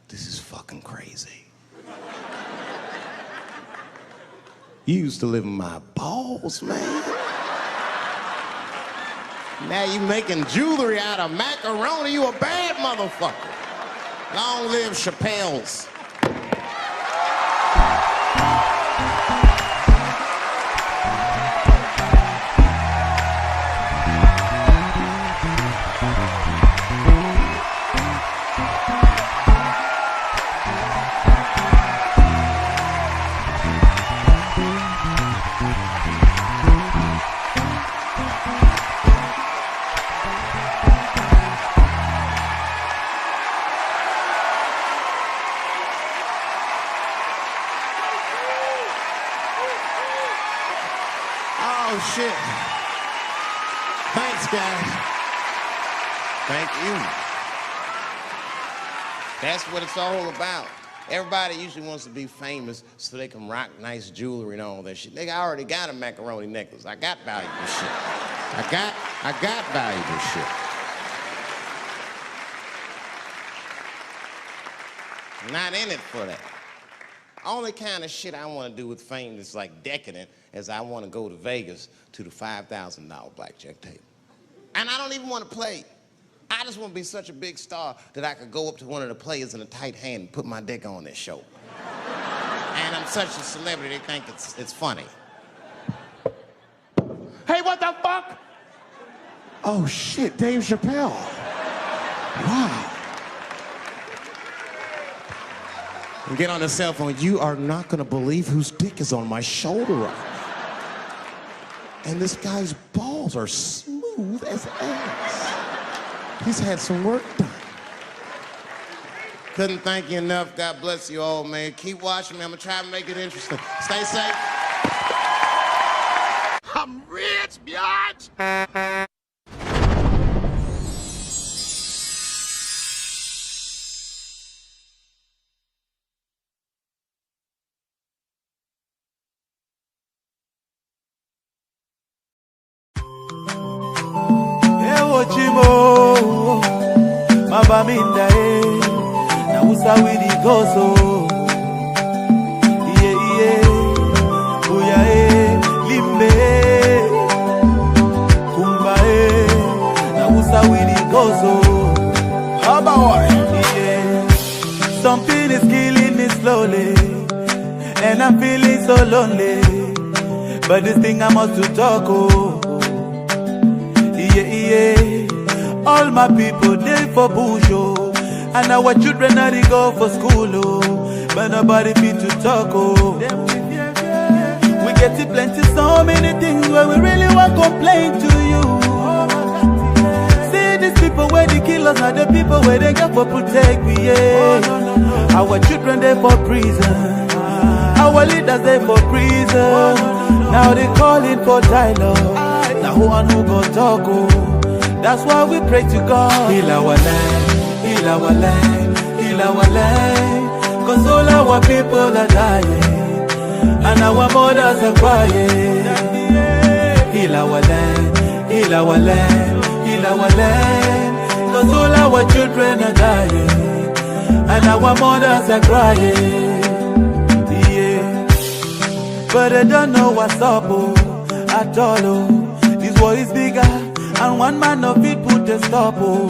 this is fucking crazy. You used to live in my balls, man. Now you making jewelry out of macaroni. You a bad motherfucker. Long live Chappelle's. Oh, shit. Thanks, guys. Thank you. That's what it's all about. Everybody usually wants to be famous so they can rock nice jewelry and all that shit. Nigga, I already got a macaroni necklace. I got valuable shit. I got valuable shit. I'm not in it for that. Only kind of shit I want to do with fame that's like decadent is I want to go to Vegas to the $5,000 blackjack table. And I don't even want to play. I just want to be such a big star that I could go up to one of the players in a tight hand and put my dick on their show. And I'm such a celebrity, they think it's funny. Hey, what the fuck? Oh shit, Dave Chappelle. Wow. And get on the cell phone. You are not gonna believe whose dick is on my shoulder right now. And this guy's balls are smooth as ass. He's had some work done. Couldn't thank you enough. God bless you all, man. Keep watching me. I'm gonna try to make it interesting. Stay safe. I'm rich, biatch. Chimo, Mabaminda, na usa widi gozo, uya limbe, kumba na usa widi gozo, something is killing me slowly, and I'm feeling so lonely, but this thing I must to talk, all my people, they for bush, oh. And our children now they go for school, oh. But nobody fit to talk, oh. We get to plenty, so many things where we really want to complain to you. See these people where they kill us, now the people where they got for protect me, yeah. Our children they for prison, our leaders they for prison. Now they calling for dialogue. Now who and who go talk, oh. That's why we pray to God. Heal our land, heal our land, heal our land. Cause all our people are dying, and our mothers are crying. Heal our land, heal our land, heal our land. Cause all our children are dying, and our mothers are crying. Yeah. But I don't know what's up, oh, at all, oh. This war is bigger, and one man of it put a stop, oh.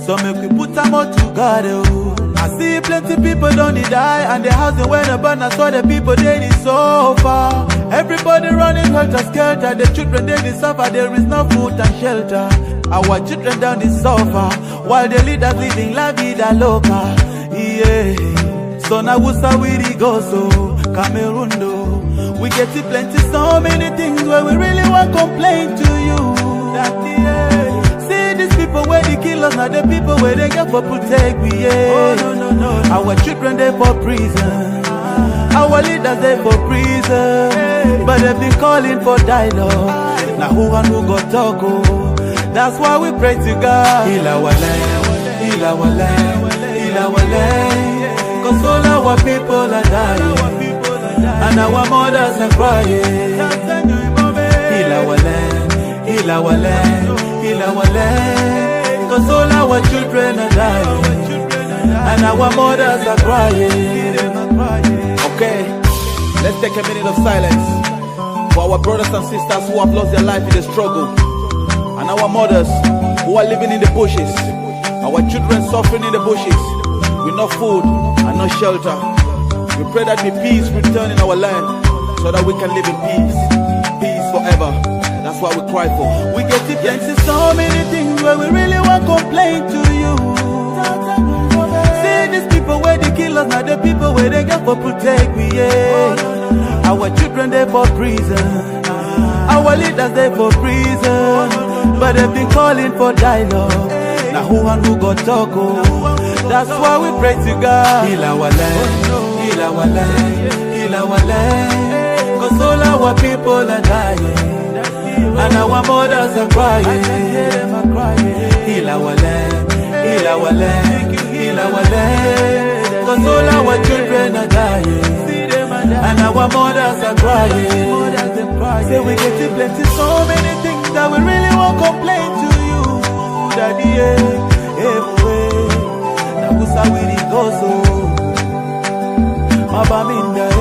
So make we put some more together, oh. I see plenty people don't die, and the house they went burn. I saw the people they so far. Everybody running helter skelter. The children they suffer. There is no food and shelter. Our children down the suffer, while the leaders living la vida loca. Yeah. So now we say we go so Cameroon, though. We get to plenty, so many things where we really want to complain to you. See these people where they kill us, now the people where they get for protect we, yeah. Oh, no. Our children they for prison, our leaders they for prison, but they've been calling for dialogue. Now who and who got talk, oh. That's why we pray to God. Heal our land, heal our land, heal our land. Cause all our people are dying, and our mothers are crying. Heal our land, heal our land, heal our land. Cause all our children are dying, and our mothers are crying. Okay, let's take a minute of silence for our brothers and sisters who have lost their life in the struggle, and our mothers who are living in the bushes, our children suffering in the bushes with no food and no shelter. We pray that may peace return in our land so that we can live in peace, peace forever. That's what we cry for. We get to plenty, so many things where we really want to complain to you. See these people where they kill us, not the people where they get for protect we, yeah. Our children they for prison, our leaders they for prison, but they've been calling for dialogue. Now who and who got talk, oh. That's why we pray to God. Heal our land, heal our land, heal our land. Cause all our people are dying, and our mothers are crying. Heal our land, heal our land, heal our land. Cause all our children are dying, and our mothers are crying. Say we get to plenty, so many things that we really won't complain to you, Daddy. Everywhere, now who's how we go so? Mama Minda.